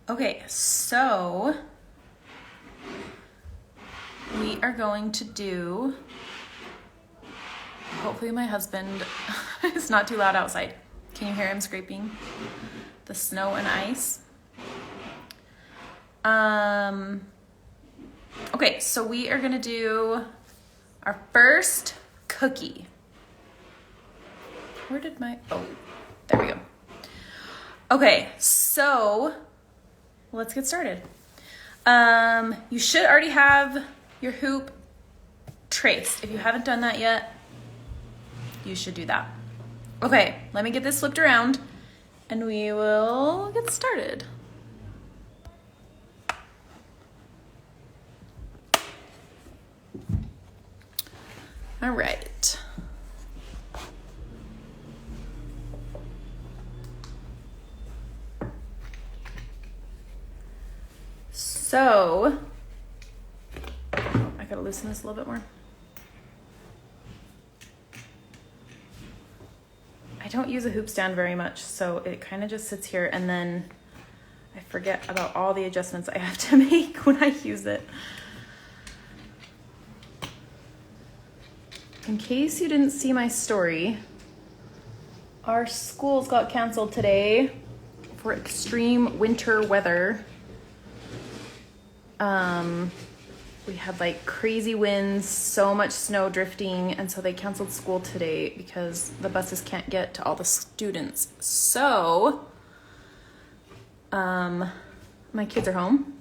Okay, so we are going to do, hopefully my husband is not too loud outside. Can you hear him scraping the snow and ice? Okay, so we are gonna do our first cookie. Where did my, oh, there we go. Okay, so let's get started. You should already have your hoop traced. If you haven't done that yet, you should do that. Okay, let me get this flipped around and we will get started. All right. So, I gotta loosen this a little bit more. I don't use a hoop stand very much, so it kind of just sits here and then I forget about all the adjustments I have to make when I use it. In case you didn't see my story, our schools got canceled today for extreme winter weather. We had like crazy winds, so much snow drifting, and so they canceled school today because the buses can't get to all the students. So, my kids are home,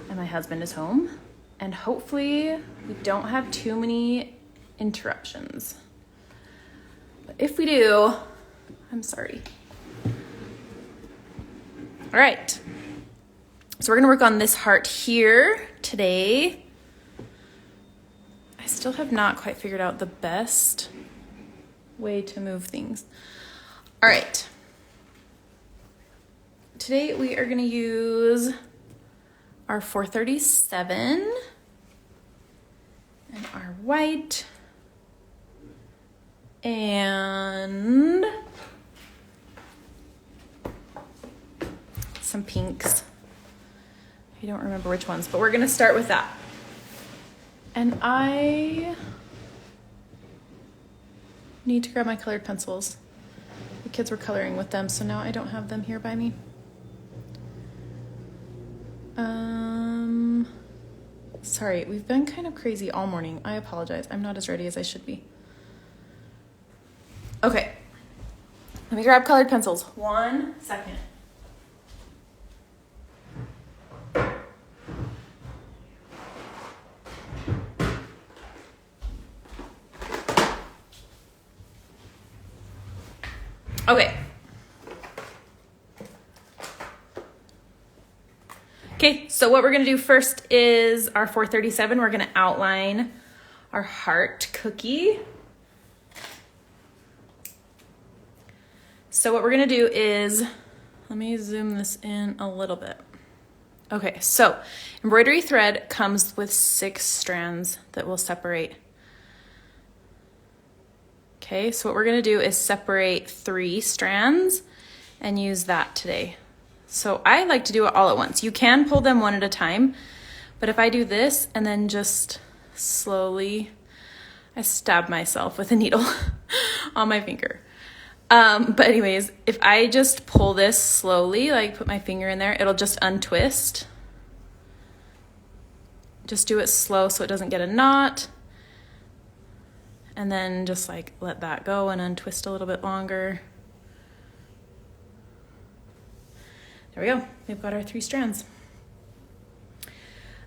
and my husband is home, and hopefully we don't have too many interruptions. But if we do, I'm sorry. All right. So we're gonna work on this heart here today. I still have not quite figured out the best way to move things. All right. Today we are gonna use our 437 and our white and some pinks. I don't remember which ones, but we're gonna start with that. And I need to grab my colored pencils. The kids were coloring with them, so now I don't have them here by me. Sorry, we've been kind of crazy all morning. I apologize. I'm not as ready as I should be. Okay, let me grab colored pencils. 1 second. Okay, so what we're gonna do first is our 437. We're gonna outline our heart cookie. So what we're gonna do is, let me zoom this in a little bit. Okay, so embroidery thread comes with 6 strands that will separate. Okay, so what we're gonna do is separate 3 strands and use that today. So I like to do it all at once. You can pull them one at a time, but if I do this and then just slowly, I stab myself with a needle on my finger. But anyways, if I just pull this slowly, like put my finger in there, it'll just untwist. Just do it slow so it doesn't get a knot. And then just like let that go and untwist a little bit longer. There we go. We've got our 3 strands.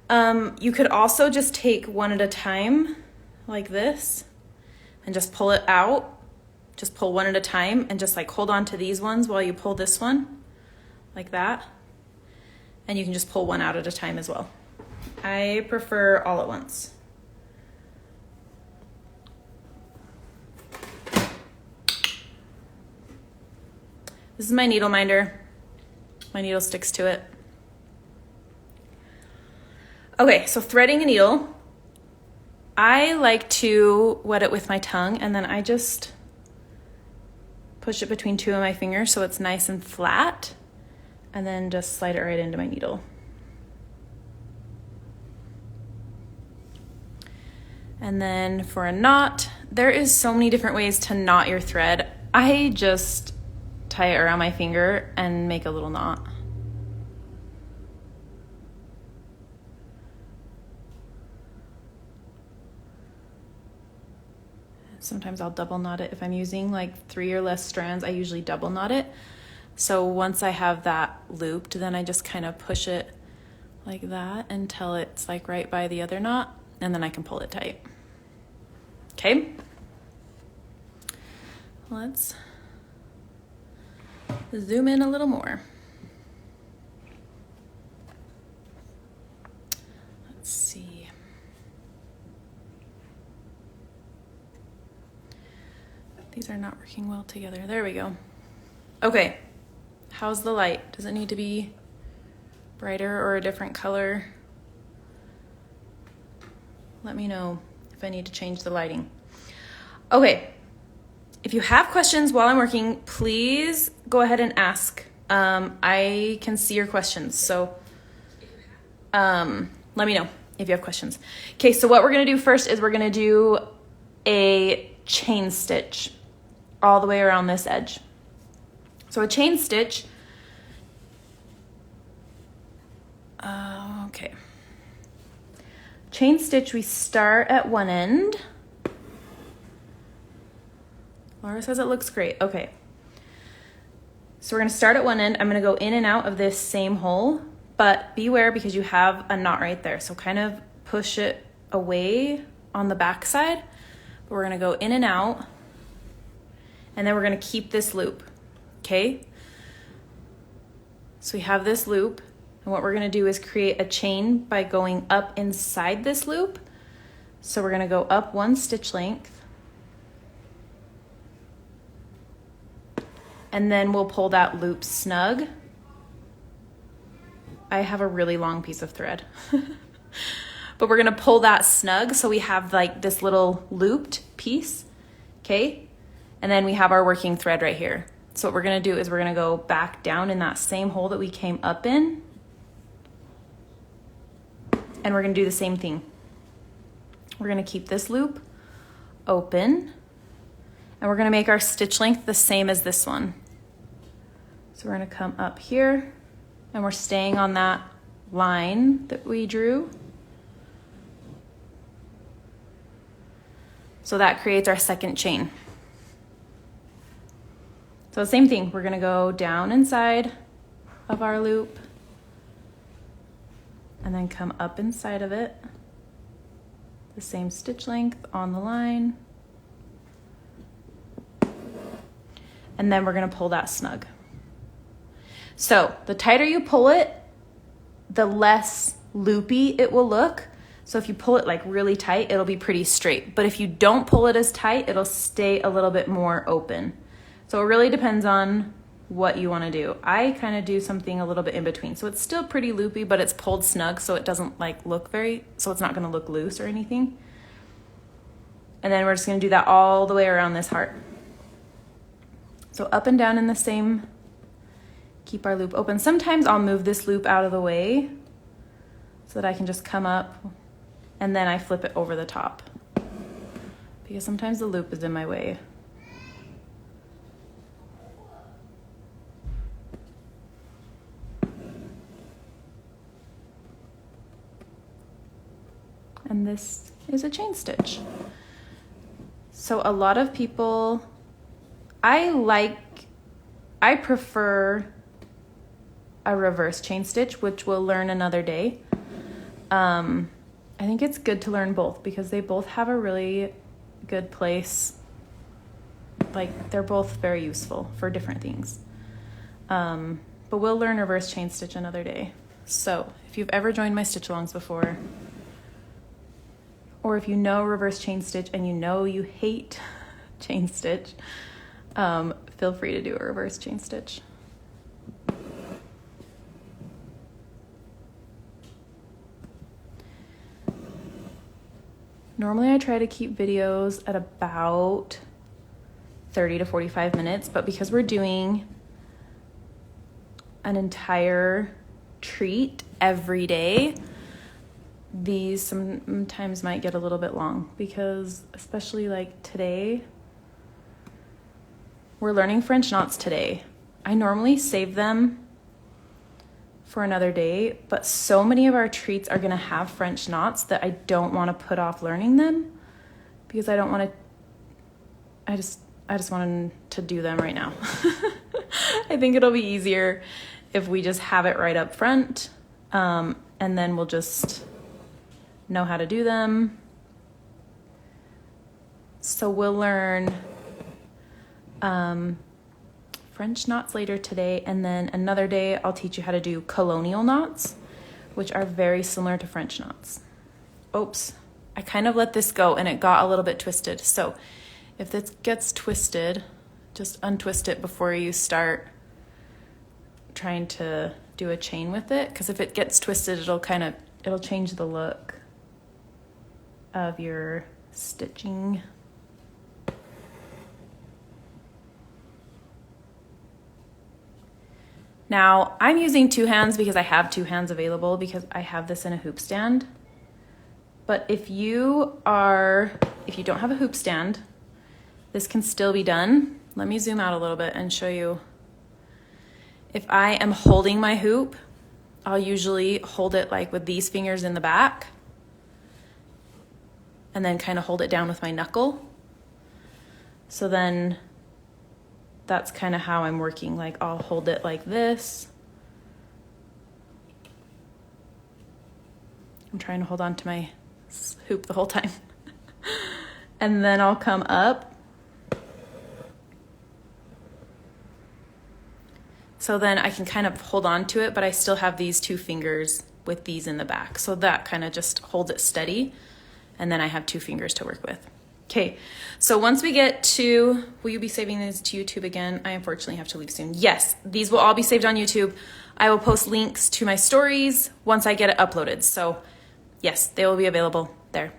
You could also just take one at a time like this and just pull it out. Just pull one at a time and just like hold on to these ones while you pull this one like that. And you can just pull one out at a time as well. I prefer all at once. This is my needle minder. My needle sticks to it. Okay, so threading a needle. I like to wet it with my tongue and then I just push it between 2 of my fingers so it's nice and flat. and then just slide it right into my needle. And then for a knot, there is so many different ways to knot your thread. I just tie it around my finger and make a little knot. Sometimes I'll double knot it. If I'm using like 3 or less strands, I usually double knot it. So once I have that looped, then I just kind of push it like that until it's like right by the other knot, and then I can pull it tight. Okay, let's zoom in a little more. Let's see. These are not working well together. There we go. Okay, how's the light? Does it need to be brighter or a different color? Let me know if I need to change the lighting. Okay, if you have questions while I'm working, please go ahead and ask. I can see your questions, so let me know if you have questions. Okay, so what we're gonna do first is we're gonna do a chain stitch all the way around this edge. So a chain stitch, okay. Chain stitch, we start at one end. Laura says it looks great. Okay. So we're gonna start at one end. I'm gonna go in and out of this same hole, but beware because you have a knot right there. So kind of push it away on the back side. But we're gonna go in and out, and then we're gonna keep this loop, okay? So we have this loop, and what we're gonna do is create a chain by going up inside this loop. So we're gonna go up 1 stitch length, and then we'll pull that loop snug. I have a really long piece of thread. But we're gonna pull that snug so we have like this little looped piece, okay? And then we have our working thread right here. So what we're gonna do is we're gonna go back down in that same hole that we came up in, and we're gonna do the same thing. We're gonna keep this loop open, and we're gonna make our stitch length the same as this one. So we're gonna come up here, and we're staying on that line that we drew. So that creates our second chain. So same thing, we're gonna go down inside of our loop and then come up inside of it, the same stitch length on the line, and then we're gonna pull that snug. So the tighter you pull it, the less loopy it will look. So if you pull it like really tight, it'll be pretty straight. But if you don't pull it as tight, it'll stay a little bit more open. So it really depends on what you want to do. I kind of do something a little bit in between. So it's still pretty loopy, but it's pulled snug, so it doesn't like look so it's not going to look loose or anything. And then we're just going to do that all the way around this heart. So up and down in the same, keep our loop open. Sometimes I'll move this loop out of the way so that I can just come up, and then I flip it over the top because sometimes the loop is in my way. And this is a chain stitch. So a lot of people, I prefer a reverse chain stitch, which we'll learn another day. I think it's good to learn both because they both have a really good place. Like they're both very useful for different things. But we'll learn reverse chain stitch another day. So if you've ever joined my stitch alongs before, or if you know reverse chain stitch and you know you hate chain stitch, feel free to do a reverse chain stitch. Normally I try to keep videos at about 30 to 45 minutes, but because we're doing an entire treat every day, these sometimes might get a little bit long, because especially like today, we're learning French knots today. I normally save them for another day, but so many of our treats are gonna have French knots that I don't wanna put off learning them, because I don't wanna, I just wanted to do them right now. I think it'll be easier if we just have it right up front, and then we'll just know how to do them. So we'll learn French knots later today, and then another day I'll teach you how to do colonial knots, which are very similar to French knots. Oops, I kind of let this go and it got a little bit twisted. So if this gets twisted, just untwist it before you start trying to do a chain with it, because if it gets twisted, it'll change the look of your stitching. Now, I'm using two hands because I have two hands available, because I have this in a hoop stand. But if you don't have a hoop stand, this can still be done. Let me zoom out a little bit and show you. If I am holding my hoop, I'll usually hold it like with these fingers in the back, and then kind of hold it down with my knuckle. So then that's kind of how I'm working. Like I'll hold it like this. I'm trying to hold on to my hoop the whole time. And then I'll come up. So then I can kind of hold on to it, but I still have these two fingers with these in the back. So that kind of just holds it steady. And then I have two fingers to work with. Okay, so once we get to, will you be saving these to YouTube again? I unfortunately have to leave soon. Yes, these will all be saved on YouTube. I will post links to my stories once I get it uploaded. So yes, they will be available there.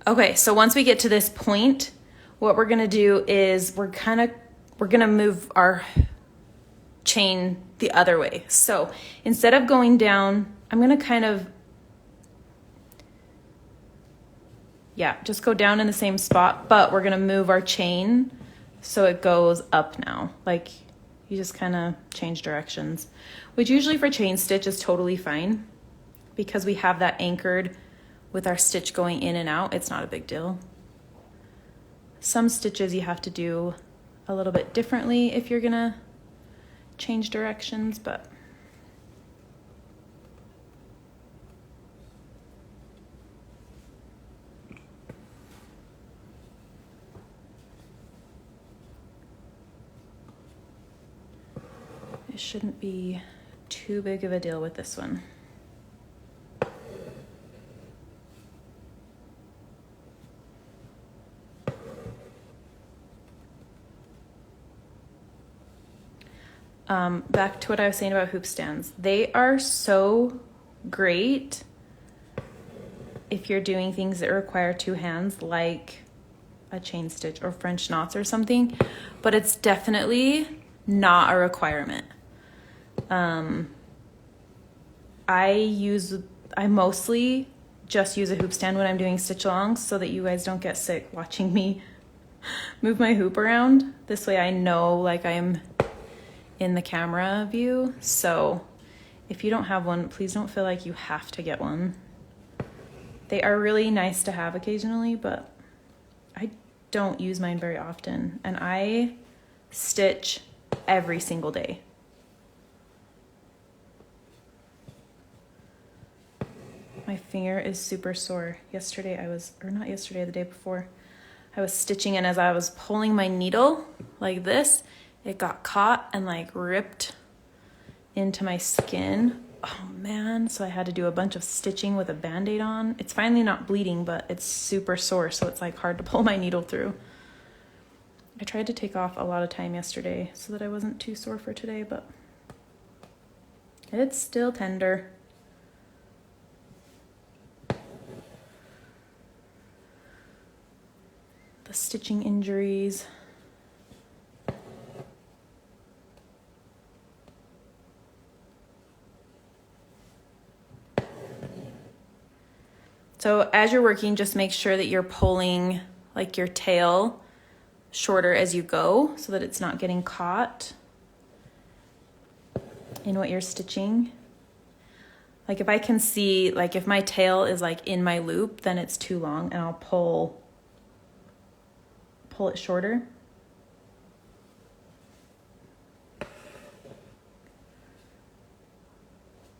Okay, so once we get to this point, what we're gonna do is we're gonna move our chain the other way. So instead of going down, I'm gonna kind of, just go down in the same spot, but we're gonna move our chain so it goes up now. Like you just kind of change directions, which usually for chain stitch is totally fine, because we have that anchored with our stitch going in and out. It's not a big deal. Some stitches you have to do a little bit differently if you're gonna change directions, but it shouldn't be too big of a deal with this one. Back to what I was saying about hoop stands. They are so great if you're doing things that require two hands, like a chain stitch or French knots or something, but it's definitely not a requirement. I mostly just use a hoop stand when I'm doing stitch alongs, so that you guys don't get sick watching me move my hoop around. This way I know like I'm in the camera view. So if you don't have one, please don't feel like you have to get one. They are really nice to have occasionally, but I don't use mine very often, and I stitch every single day. My finger is super sore. Yesterday the day before, I was stitching, and as I was pulling my needle like this, it got caught and like ripped into my skin. Oh man, so I had to do a bunch of stitching with a band-aid on. It's finally not bleeding, but it's super sore, so it's like hard to pull my needle through. I tried to take off a lot of time yesterday so that I wasn't too sore for today, but it's still tender. The stitching injuries. So as you're working, just make sure that you're pulling like your tail shorter as you go so that it's not getting caught in what you're stitching. Like if I can see, like if my tail is like in my loop, then it's too long and I'll pull it shorter.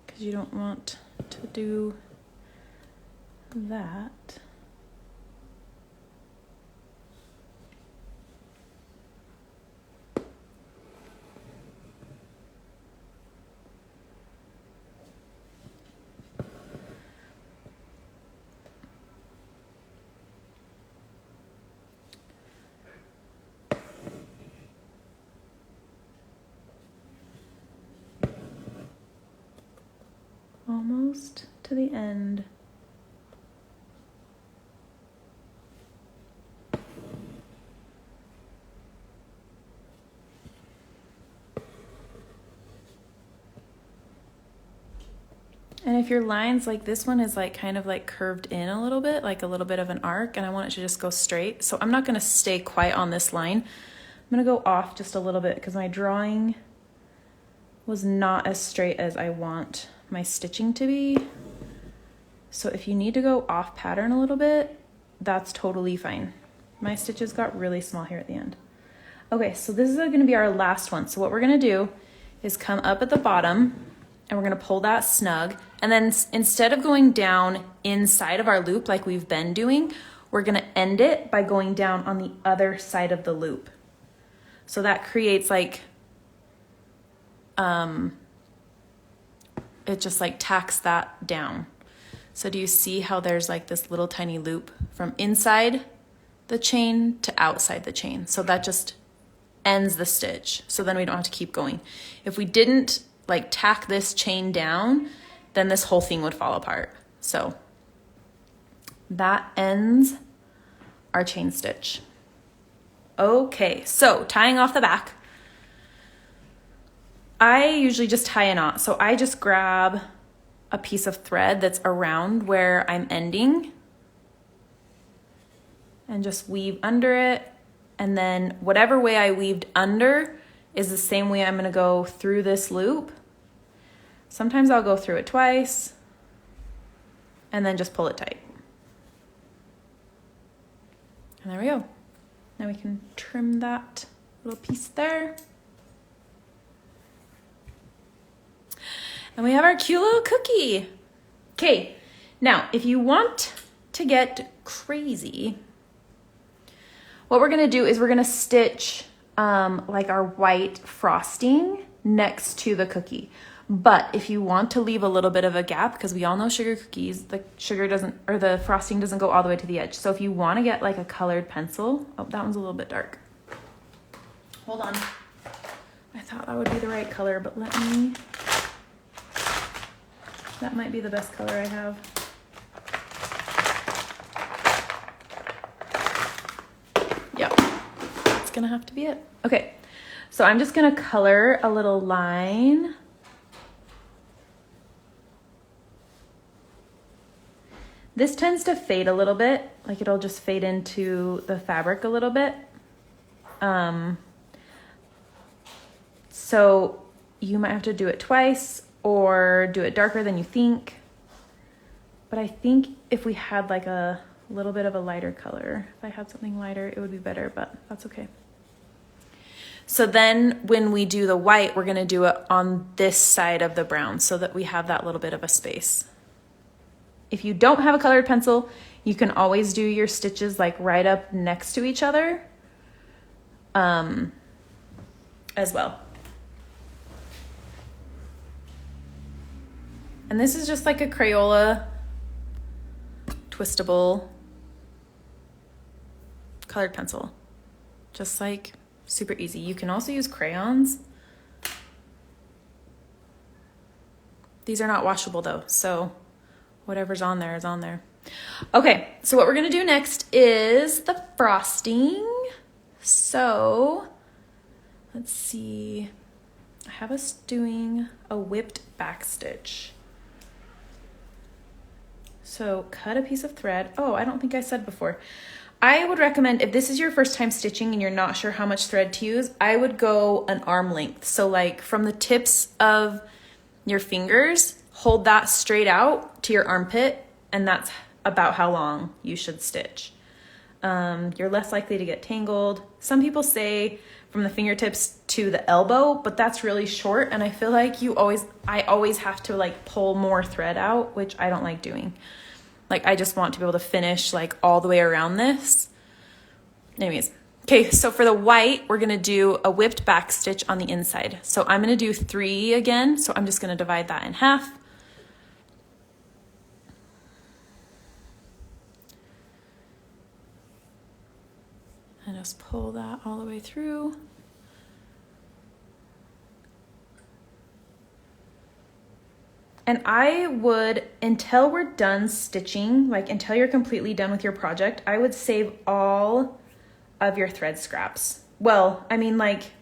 Because you don't want to do that. Almost to the end. And if your lines, like this one is like kind of like curved in a little bit, like a little bit of an arc, and I want it to just go straight. So I'm not gonna stay quite on this line. I'm gonna go off just a little bit because my drawing was not as straight as I want my stitching to be. So if you need to go off pattern a little bit, that's totally fine. My stitches got really small here at the end. Okay, so this is gonna be our last one. So what we're gonna do is come up at the bottom and we're gonna pull that snug. And then instead of going down inside of our loop like we've been doing, we're gonna end it by going down on the other side of the loop. So that creates like, it just like tacks that down. So do you see how there's like this little tiny loop from inside the chain to outside the chain? So that just ends the stitch. So then we don't have to keep going. If we didn't like tack this chain down, then this whole thing would fall apart. So that ends our chain stitch. Okay, so tying off the back, I usually just tie a knot. So I just grab a piece of thread that's around where I'm ending and just weave under it. And then whatever way I weaved under is the same way I'm gonna go through this loop. Sometimes I'll go through it twice and then just pull it tight. And there we go. Now we can trim that little piece there. And we have our cute little cookie. Okay, now if you want to get crazy, what we're gonna do is we're gonna stitch like our white frosting next to the cookie. But if you want to leave a little bit of a gap, because we all know sugar cookies, the sugar doesn't, or the frosting doesn't go all the way to the edge. So if you want to get like a colored pencil, oh, that one's a little bit dark. Hold on. I thought that would be the right color, but let me, that might be the best color I have. Yep, it's gonna have to be it. Okay, so I'm just gonna color a little line. This tends to fade a little bit, like it'll just fade into the fabric a little bit. So you might have to do it twice or do it darker than you think. But I think if we had like a little bit of a lighter color, if I had something lighter, it would be better, but that's okay. So then when we do the white, we're gonna do it on this side of the brown so that we have that little bit of a space. If you don't have a colored pencil, you can always do your stitches like right up next to each other as well. And this is just like a Crayola twistable colored pencil. Just like super easy. You can also use crayons. These are not washable though, so whatever's on there is on there. Okay, so what we're gonna do next is the frosting. So let's see, I have us doing a whipped back stitch. So cut a piece of thread. Oh, I don't think I said before. I would recommend, if this is your first time stitching and you're not sure how much thread to use, I would go an arm length. So like from the tips of your fingers, hold that straight out to your armpit, and that's about how long you should stitch. You're less likely to get tangled. Some people say from the fingertips to the elbow, but that's really short, and I feel like I always have to like pull more thread out, which I don't like doing. Like I just want to be able to finish like all the way around this. Anyways, okay, so for the white, we're gonna do a whipped back stitch on the inside. So I'm gonna do 3 again, so I'm just gonna divide that in half. And just pull that all the way through. And I would, until we're done stitching, like until you're completely done with your project, I would save all of your thread scraps. Well, I mean like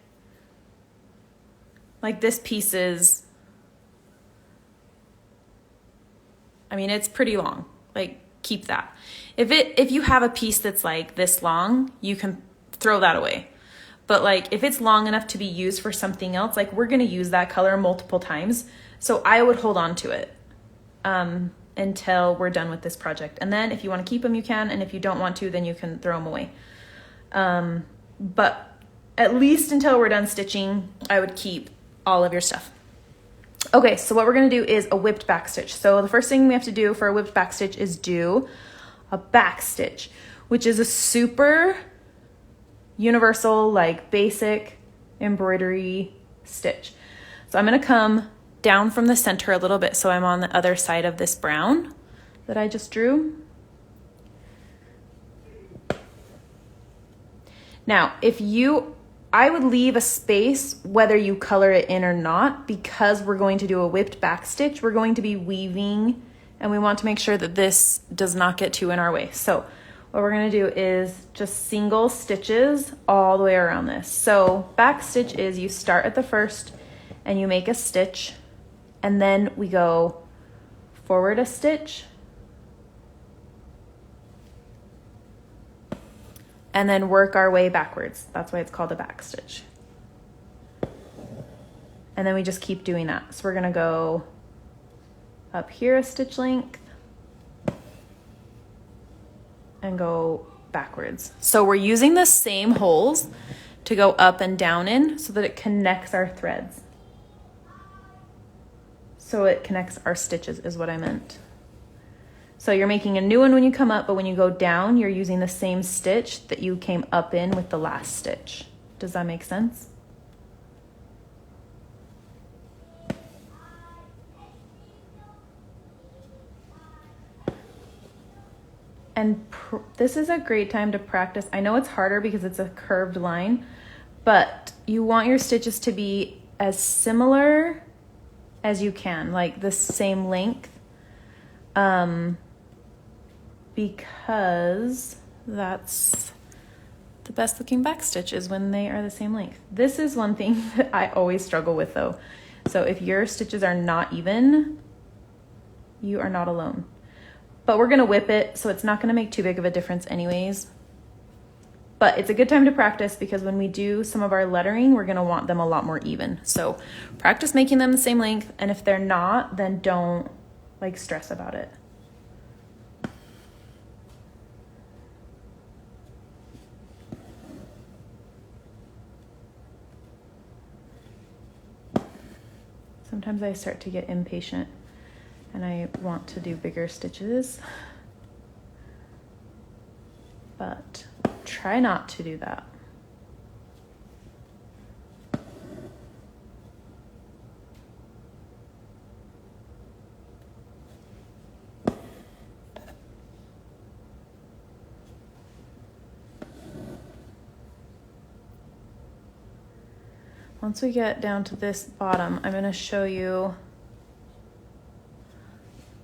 this piece is, I mean, it's pretty long. Like keep that. If you have a piece that's like this long, you can throw that away. But like if it's long enough to be used for something else, like we're gonna use that color multiple times. So I would hold on to it until we're done with this project. And then if you want to keep them, you can. And if you don't want to, then you can throw them away. But at least until we're done stitching, I would keep all of your stuff. Okay, so what we're going to do is a whipped back stitch. So the first thing we have to do for a whipped back stitch is do a back stitch, which is a super universal, like basic embroidery stitch. So I'm going to come down from the center a little bit, so I'm on the other side of this brown that I just drew. Now, I would leave a space whether you color it in or not, because we're going to do a whipped back stitch. We're going to be weaving, and we want to make sure that this does not get too in our way. So what we're going to do is just single stitches all the way around this. So back stitch is you start at the first and you make a stitch, and then we go forward a stitch, and then work our way backwards. That's why it's called a back stitch. And then we just keep doing that. So we're gonna go up here a stitch length and go backwards. So we're using the same holes to go up and down in so that it connects our threads. So it connects our stitches is what I meant. So you're making a new one when you come up, but when you go down, you're using the same stitch that you came up in with the last stitch. Does that make sense? And this is a great time to practice. I know it's harder because it's a curved line, but you want your stitches to be as similar as you can, like the same length, because that's the best looking back stitch is when they are the same length. This is one thing that I always struggle with though. So if your stitches are not even, you are not alone. But we're gonna whip it, so it's not gonna make too big of a difference anyways. But it's a good time to practice because when we do some of our lettering, we're gonna want them a lot more even. So practice making them the same length, and if they're not, then don't like stress about it. Sometimes I start to get impatient and I want to do bigger stitches, but try not to do that. Once we get down to this bottom, I'm going to show you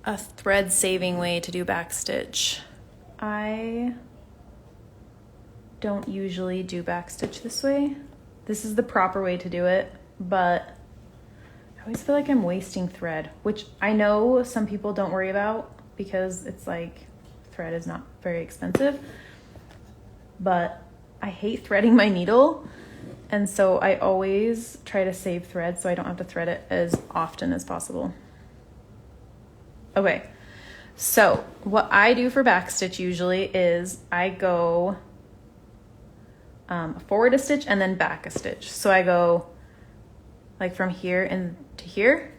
a thread saving way to do backstitch. I don't usually do backstitch this way. This is the proper way to do it, but I always feel like I'm wasting thread, which I know some people don't worry about, because it's like thread is not very expensive, but I hate threading my needle. And so I always try to save thread so I don't have to thread it as often as possible. Okay, so what I do for backstitch usually is I go forward a stitch and then back a stitch. So I go like from here and to here,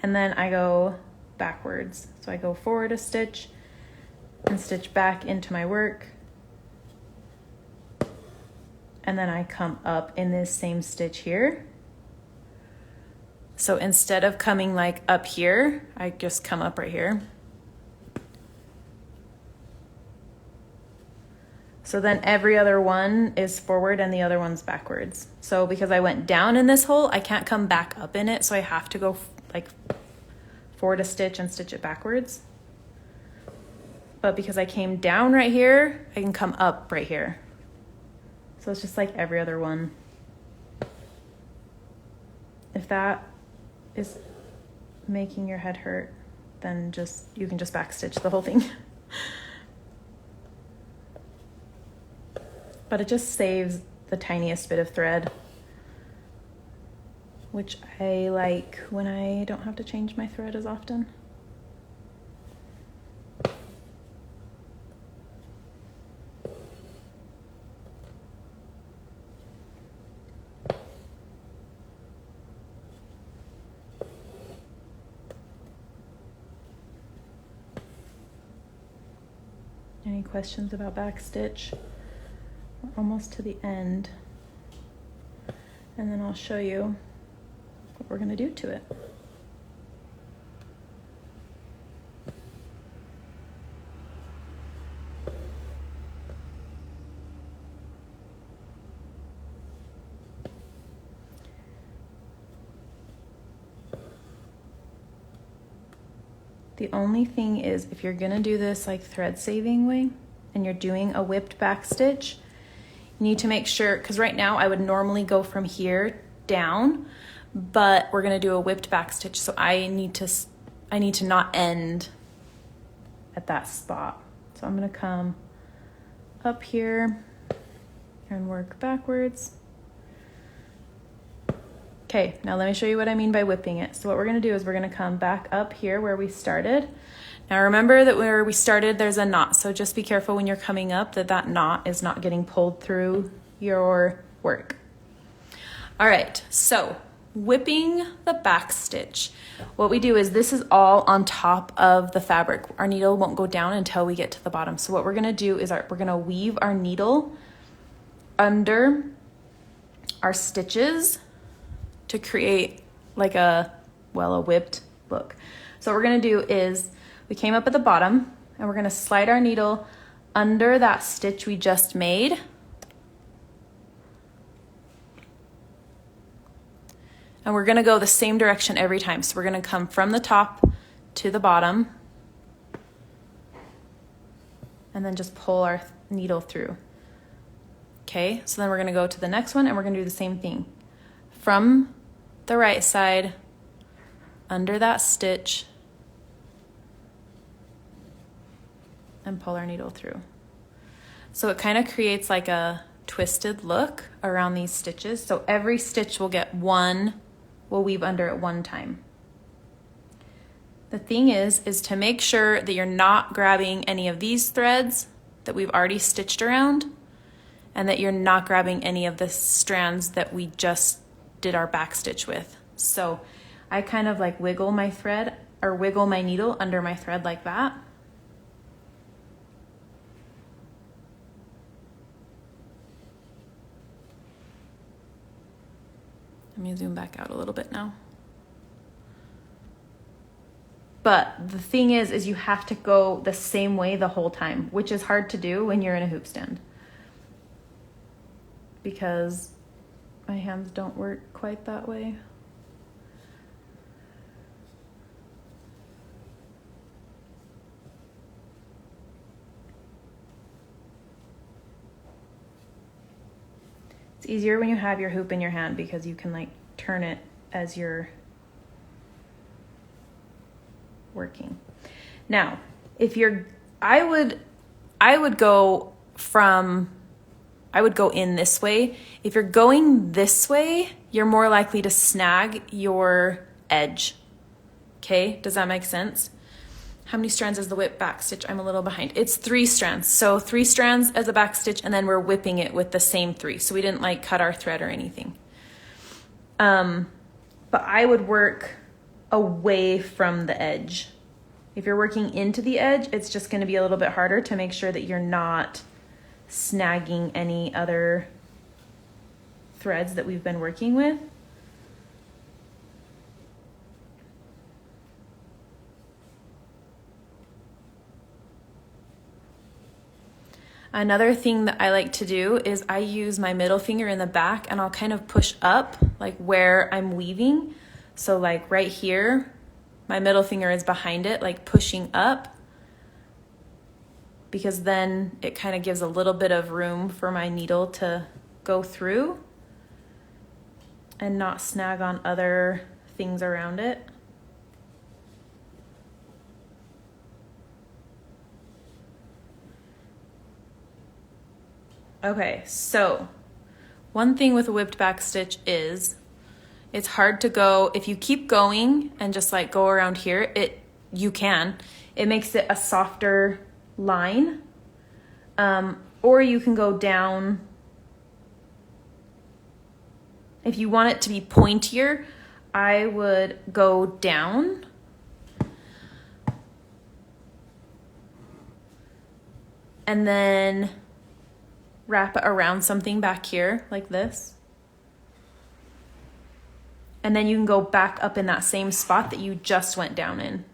and then I go backwards. So I go forward a stitch and stitch back into my work, and then I come up in this same stitch here. So instead of coming like up here, I just come up right here. So then every other one is forward and the other one's backwards. So because I went down in this hole, I can't come back up in it. So I have to go like forward a stitch and stitch it backwards. But because I came down right here, I can come up right here. So it's just like every other one. If that is making your head hurt, then you can just backstitch the whole thing. But it just saves the tiniest bit of thread, which I like when I don't have to change my thread as often. Any questions about backstitch? We're almost to the end, and then I'll show you what we're going to do to it. The only thing is, if you're gonna do this like thread saving way and you're doing a whipped back stitch, you need to make sure, because right now I would normally go from here down, but we're gonna do a whipped back stitch, so I need to not end at that spot. So I'm gonna come up here and work backwards. Okay, now let me show you what I mean by whipping it. So what we're gonna do is we're gonna come back up here where we started. Now remember that where we started, there's a knot. So just be careful when you're coming up that knot is not getting pulled through your work. All right, so whipping the back stitch. What we do is this is all on top of the fabric. Our needle won't go down until we get to the bottom. So what we're gonna do is we're gonna weave our needle under our stitches to create like a whipped look. So what we're gonna do is we came up at the bottom and we're gonna slide our needle under that stitch we just made. And we're gonna go the same direction every time. So we're gonna come from the top to the bottom and then just pull our needle through. Okay, so then we're gonna go to the next one and we're gonna do the same thing. From the right side, under that stitch, and pull our needle through. So it kind of creates like a twisted look around these stitches. So every stitch will get one, we'll weave under at one time. The thing is to make sure that you're not grabbing any of these threads that we've already stitched around, and that you're not grabbing any of the strands that we just did our back stitch with. So I kind of like wiggle my thread or wiggle my needle under my thread like that. Let me zoom back out a little bit now. But the thing is you have to go the same way the whole time, which is hard to do when you're in a hoop stand, because my hands don't work quite that way. It's easier when you have your hoop in your hand because you can like turn it as you're working. Now, if you're, I would go in this way. If you're going this way, you're more likely to snag your edge. Okay, does that make sense? How many strands is the whip back stitch? I'm a little behind. It's 3 strands. So 3 strands as a back stitch, and then we're whipping it with the same 3. So we didn't like cut our thread or anything. But I would work away from the edge. If you're working into the edge, it's just going to be a little bit harder to make sure that you're not snagging any other threads that we've been working with. Another thing that I like to do is I use my middle finger in the back and I'll kind of push up like where I'm weaving. So like right here, my middle finger is behind it, like pushing up, because then it kind of gives a little bit of room for my needle to go through and not snag on other things around it. Okay, so one thing with a whipped back stitch is it's hard to go, if you keep going and just like go around here, it makes it a softer line, or you can go down. If you want it to be pointier, I would go down and then wrap it around something back here like this. And then you can go back up in that same spot that you just went down in.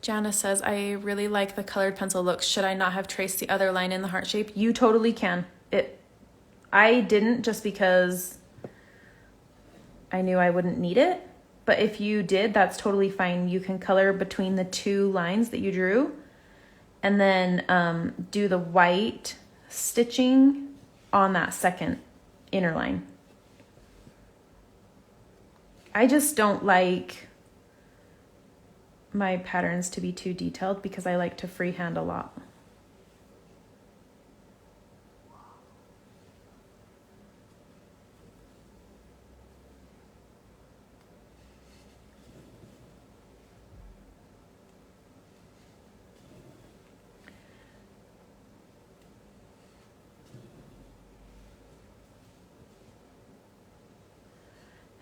Jana says, I really like the colored pencil look. Should I not have traced the other line in the heart shape? You totally can. I didn't, just because I knew I wouldn't need it. But if you did, that's totally fine. You can color between the 2 lines that you drew and then do the white stitching on that second inner line. I just don't like my patterns to be too detailed because I like to freehand a lot.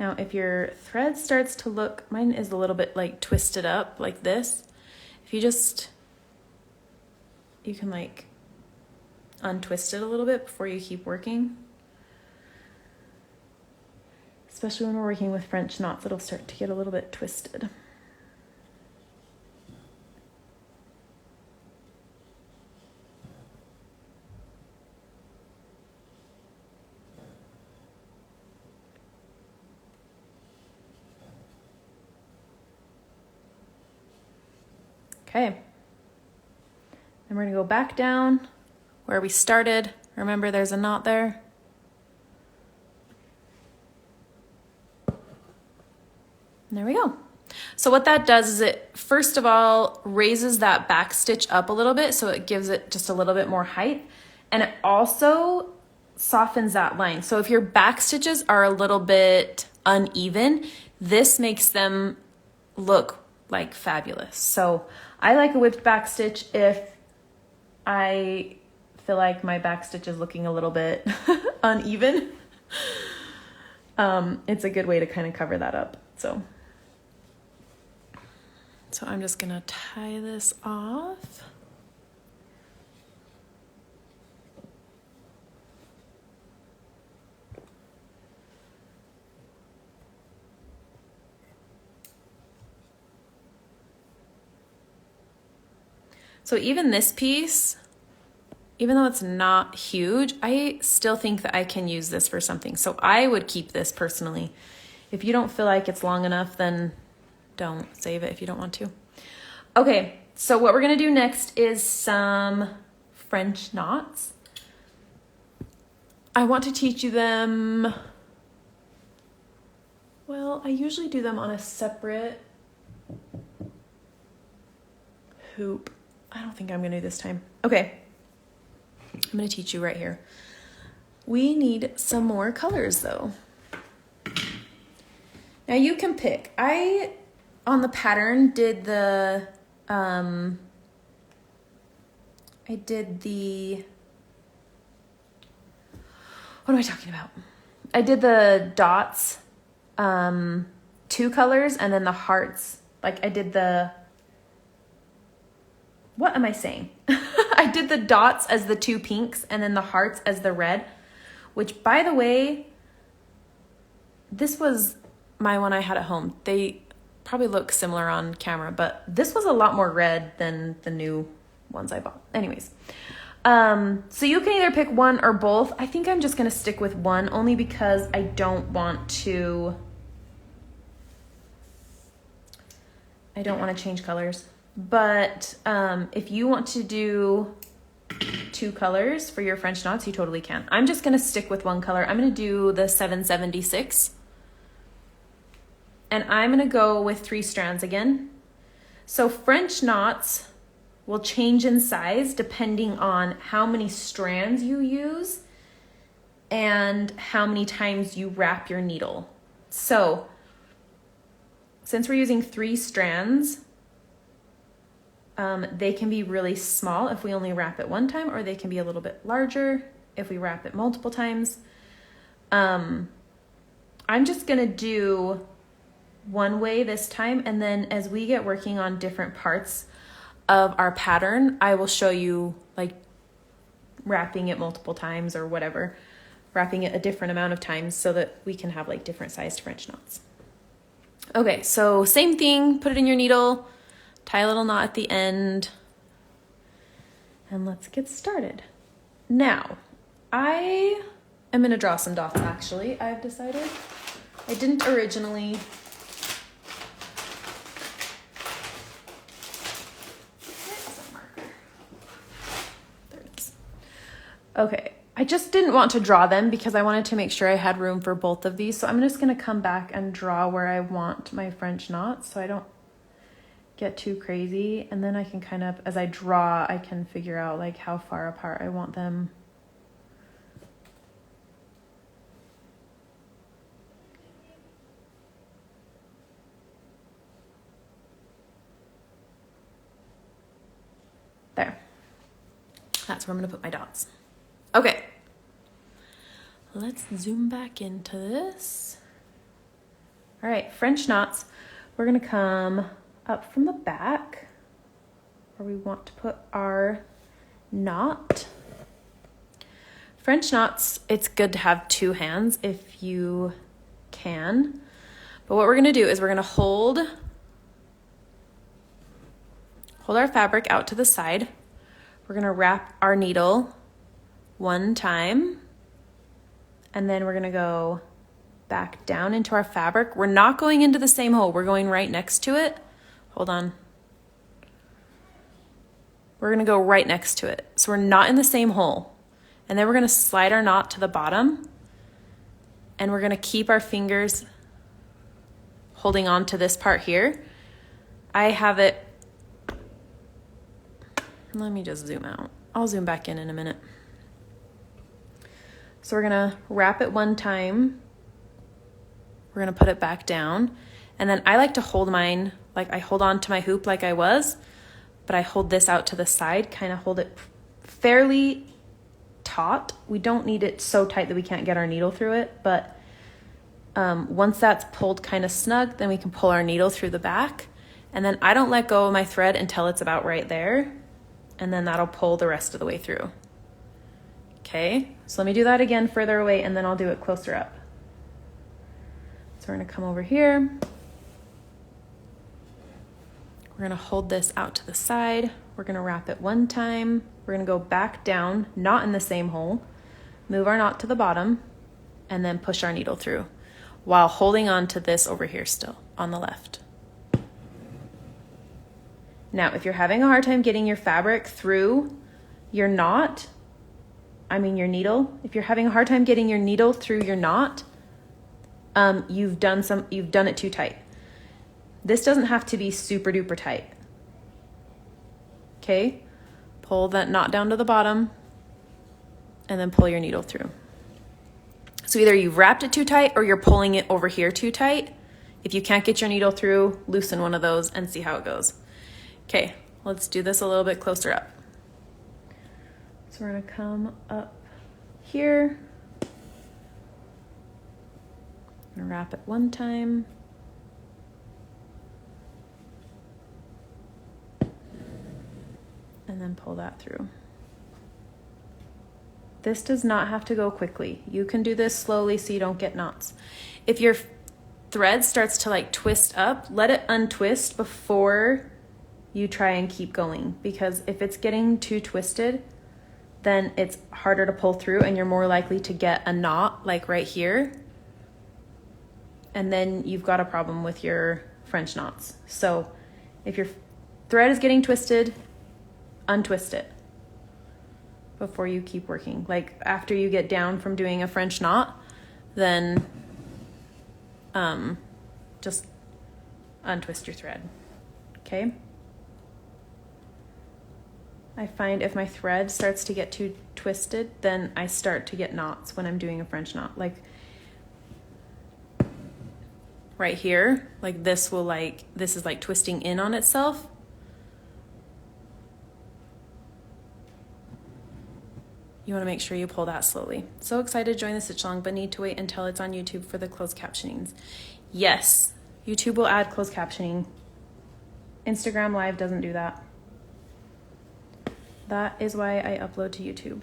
Now, if your thread starts to look, mine is a little bit like twisted up like this. If you can like untwist it a little bit before you keep working. Especially when we're working with French knots, it'll start to get a little bit twisted. Okay, then we're gonna go back down where we started. Remember, there's a knot there. And there we go. So what that does is it, first of all, raises that back stitch up a little bit, so it gives it just a little bit more height. And it also softens that line. So if your back stitches are a little bit uneven, this makes them look like fabulous. So I like a whipped back stitch if I feel like my back stitch is looking a little bit uneven. It's a good way to kind of cover that up. So I'm just gonna tie this off. So even this piece, even though it's not huge, I still think that I can use this for something. So I would keep this personally. If you don't feel like it's long enough, then don't save it if you don't want to. Okay, so what we're gonna do next is some French knots. I want to teach you them, Well, I usually do them on a separate hoop. I don't think I'm gonna do this time. Okay, I'm gonna teach you right here. We need some more colors though. Now you can pick. On the pattern, did the, what am I talking about? I did the dots, 2 colors, and then the hearts. Like I did what am I saying? I did the dots as the 2 pinks and then the hearts as the red, which by the way, this was my one I had at home. They probably look similar on camera, but this was a lot more red than the new ones I bought. Anyways, so you can either pick one or both. I think I'm just gonna stick with one only because I don't want to change colors. But if you want to do 2 colors for your French knots, you totally can. I'm just gonna stick with one color. I'm gonna do the 776. And I'm gonna go with 3 strands again. So French knots will change in size depending on how many strands you use and how many times you wrap your needle. So since we're using 3 strands, they can be really small if we only wrap it one time, or they can be a little bit larger if we wrap it multiple times. I'm just gonna do one way this time, and then as we get working on different parts of our pattern, I will show you like wrapping it multiple times or whatever, wrapping it a different amount of times so that we can have like different sized French knots. Okay, so same thing, put it in your needle, tie a little knot at the end, and let's get started. Now, I am gonna draw some dots actually, I've decided. I didn't originally. Okay, I just didn't want to draw them because I wanted to make sure I had room for both of these. So I'm just gonna come back and draw where I want my French knots so I don't get too crazy. And then I can kind of, as I draw, I can figure out like how far apart I want them. There. That's where I'm gonna put my dots. Okay, let's zoom back into this. All right, French knots. We're gonna come up from the back where we want to put our knot. French knots, it's good to have 2 hands if you can. But what we're gonna do is we're gonna hold our fabric out to the side. We're gonna wrap our needle 1 time, and then we're gonna go back down into our fabric. We're not going into the same hole, we're going right next to it. Hold on. We're gonna go right next to it. So we're not in the same hole. And then we're gonna slide our knot to the bottom, and we're gonna keep our fingers holding on to this part here. I have it, let me just zoom out. I'll zoom back in a minute. So we're gonna wrap it 1 time. We're gonna put it back down. And then I like to hold mine, like I hold on to my hoop like I was, but I hold this out to the side, kind of hold it fairly taut. We don't need it so tight that we can't get our needle through it, but once that's pulled kind of snug, then we can pull our needle through the back. And then I don't let go of my thread until it's about right there, and then that'll pull the rest of the way through. Okay, so let me do that again further away, and then I'll do it closer up. So we're gonna come over here. We're gonna hold this out to the side. We're gonna wrap it 1 time. We're gonna go back down, not in the same hole, move our knot to the bottom, and then push our needle through while holding on to this over here still on the left. Now, if you're having a hard time getting your fabric through your knot, your needle, if you're having a hard time getting your needle through your knot, you've done it too tight. This doesn't have to be super duper tight. Okay, pull that knot down to the bottom and then pull your needle through. So either you've wrapped it too tight or you're pulling it over here too tight. If you can't get your needle through, loosen one of those and see how it goes. Okay, let's do this a little bit closer up. So we're gonna come up here. I'm gonna wrap it one time. And then pull that through. This does not have to go quickly. You can do this slowly so you don't get knots. If your thread starts to like twist up, let it untwist before you try and keep going, because if it's getting too twisted, then it's harder to pull through and you're more likely to get a knot like right here. And then you've got a problem with your French knots. So if your thread is getting twisted, untwist it before you keep working. Like after you get down from doing a French knot, then just untwist your thread. Okay. I find if my thread starts to get too twisted, then I start to get knots when I'm doing a French knot. Like right here, like this is like twisting in on itself. You want to make sure you pull that slowly. So excited to join the stitch along, but need to wait until it's on YouTube for the closed captionings. Yes, YouTube will add closed captioning. Instagram Live doesn't do that. That is why I upload to YouTube.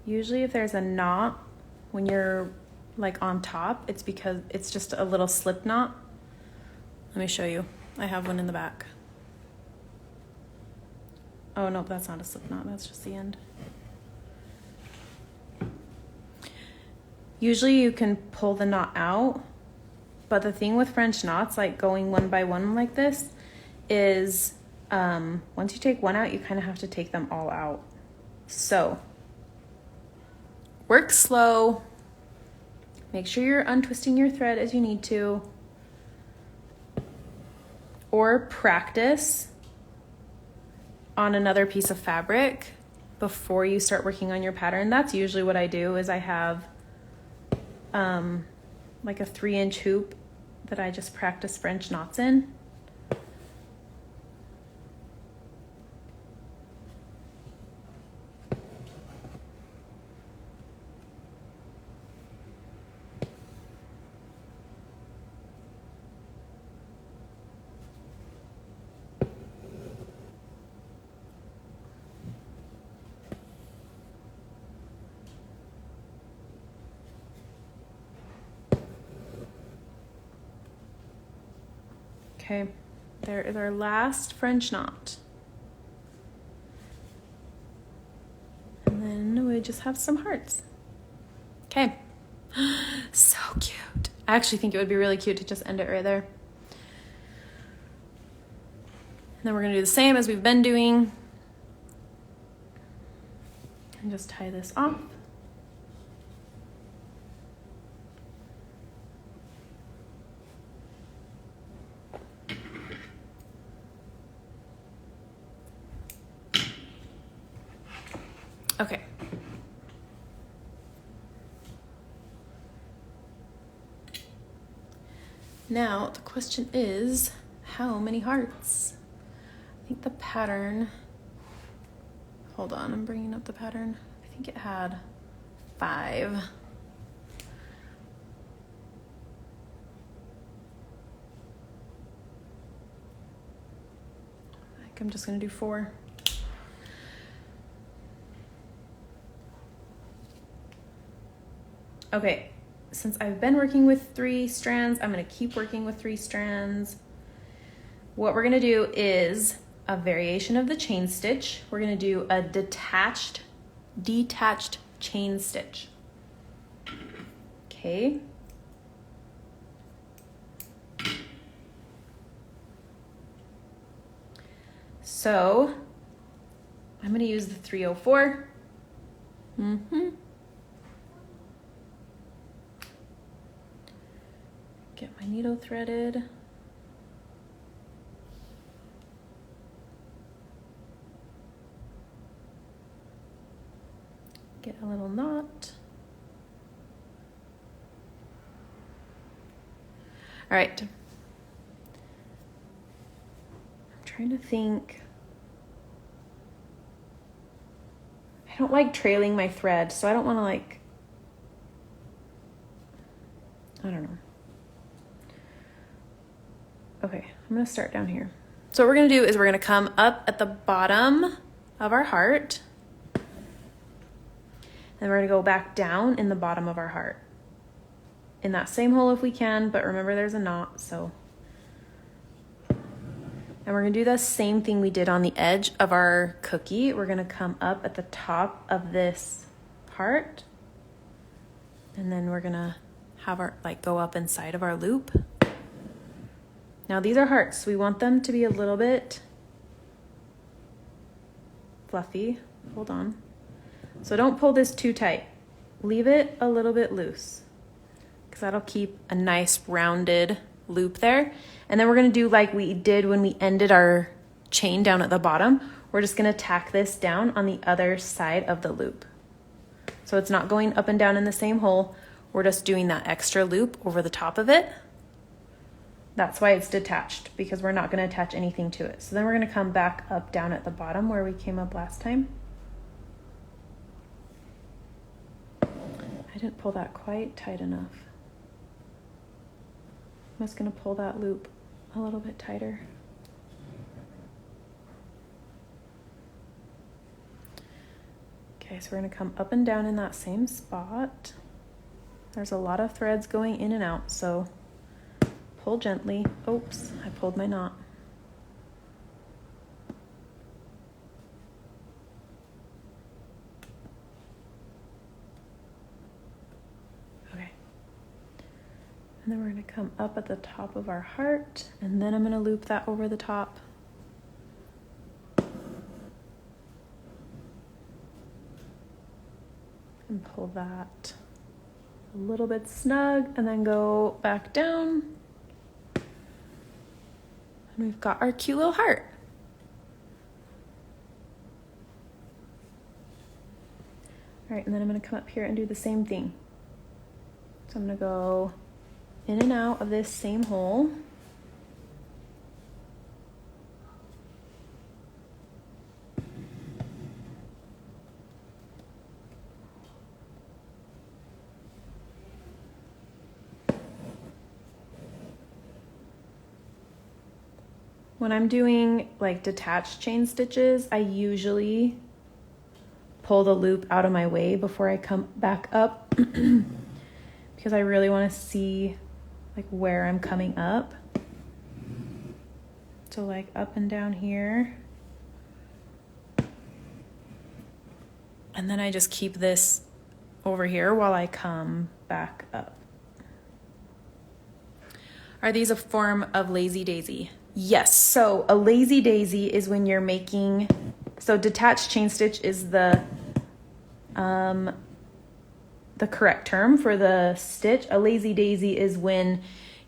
Usually if there's a knot when you're like on top, it's because it's just a little slip knot. Let me show you. I have one in the back. Oh no, that's not a slip knot, that's just the end. Usually you can pull the knot out, but the thing with French knots, like going one by one like this, is once you take one out, you kind of have to take them all out. So work slow. Make sure you're untwisting your thread as you need to. Or practice on another piece of fabric before you start working on your pattern. That's usually what I do, is I have like a 3-inch hoop that I just practice French knots in. Okay, there is our last French knot. And then we just have some hearts. Okay, so cute. I actually think it would be really cute to just end it right there. And then we're gonna do the same as we've been doing. And just tie this off. Okay. Now the question is, how many hearts? I think the pattern, hold on, I'm bringing up the pattern. I think it had 5. I think I'm just gonna do 4. Okay, since I've been working with 3 strands, I'm gonna keep working with 3 strands. What we're gonna do is a variation of the chain stitch. We're gonna do a detached chain stitch. Okay. So I'm gonna use the 304. Get my needle threaded. Get a little knot. All right. I'm trying to think. I don't like trailing my thread, so I don't want to like, I don't know. Okay, I'm gonna start down here. So what we're gonna do is we're gonna come up at the bottom of our heart, and we're gonna go back down in the bottom of our heart. In that same hole if we can, but remember there's a knot, so. And we're gonna do the same thing we did on the edge of our cookie. We're gonna come up at the top of this part, and then we're gonna have our, like, go up inside of our loop. Now these are hearts. We want them to be a little bit fluffy. Hold on. So don't pull this too tight. Leave it a little bit loose, because that'll keep a nice rounded loop there. And then we're gonna do like we did when we ended our chain down at the bottom. We're just gonna tack this down on the other side of the loop. So it's not going up and down in the same hole. We're just doing that extra loop over the top of it. That's why it's detached, because we're not gonna attach anything to it. So then we're gonna come back up down at the bottom where we came up last time. I didn't pull that quite tight enough. I'm just gonna pull that loop a little bit tighter. Okay, so we're gonna come up and down in that same spot. There's a lot of threads going in and out, so pull gently. Oops, I pulled my knot. Okay. And then we're gonna come up at the top of our heart, and then I'm gonna loop that over the top. And pull that a little bit snug, and then go back down. And we've got our cute little heart. All right, and then I'm gonna come up here and do the same thing. So I'm gonna go in and out of this same hole. When I'm doing like detached chain stitches, I usually pull the loop out of my way before I come back up because I really want to see like where I'm coming up. So like up and down here. And then I just keep this over here while I come back up. Are these a form of lazy daisy? Yes, so a lazy daisy is when you're making, so detached chain stitch is the correct term for the stitch. A lazy daisy is when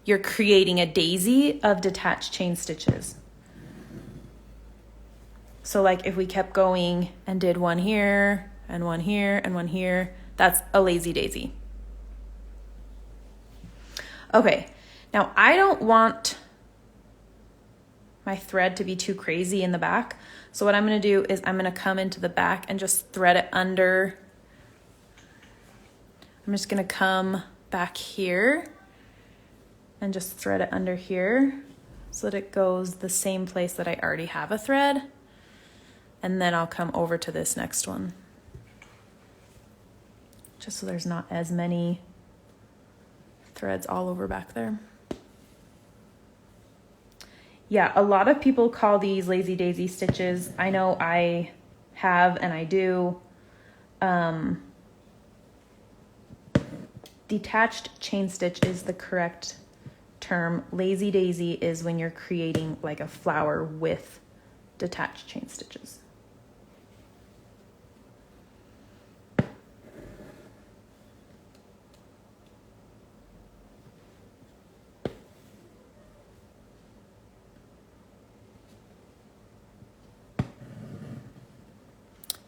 you're creating a daisy of detached chain stitches. So like if we kept going and did one here and one here and one here, that's a lazy daisy. Okay, now I don't want my thread to be too crazy in the back. So what I'm gonna do is I'm gonna come into the back and just thread it under. I'm just gonna come back here and just thread it under here so that it goes the same place that I already have a thread. And then I'll come over to this next one. Just so there's not as many threads all over back there. Yeah, a lot of people call these lazy daisy stitches. I know I have and I do. Detached chain stitch is the correct term. Lazy daisy is when you're creating like a flower with detached chain stitches.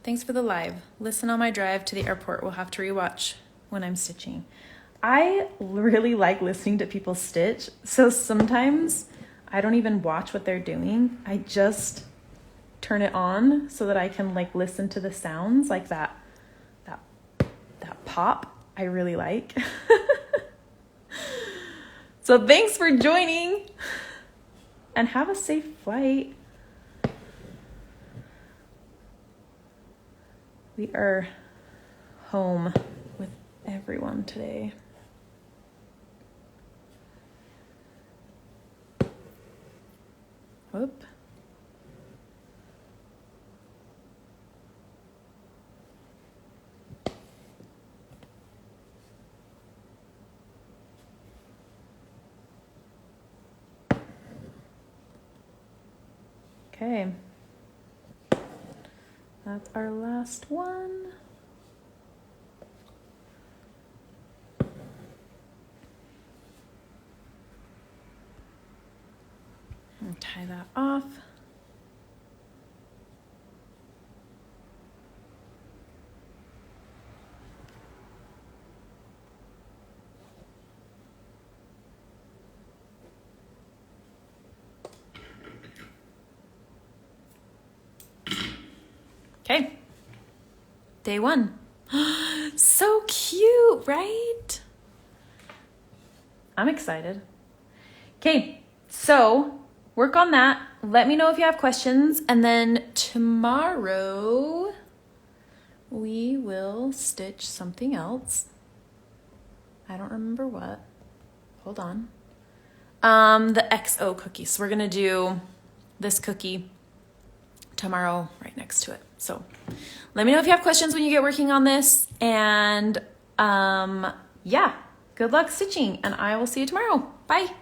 Thanks for the live. Listen on my drive to the airport. We'll have to rewatch when I'm stitching. I really like listening to people stitch. So sometimes I don't even watch what they're doing. I just turn it on so that I can like listen to the sounds, like that pop. I really like. So thanks for joining and have a safe flight. We are home with everyone today. Whoop. Okay. That's our last one. And tie that off. Okay. Day one. So cute, right? I'm excited. Okay, so work on that. Let me know if you have questions. And then tomorrow we will stitch something else. I don't remember what. Hold on. The XO cookie. So we're going to do this cookie tomorrow right next to it. So let me know if you have questions when you get working on this. And yeah, good luck stitching, and I will see you tomorrow. Bye.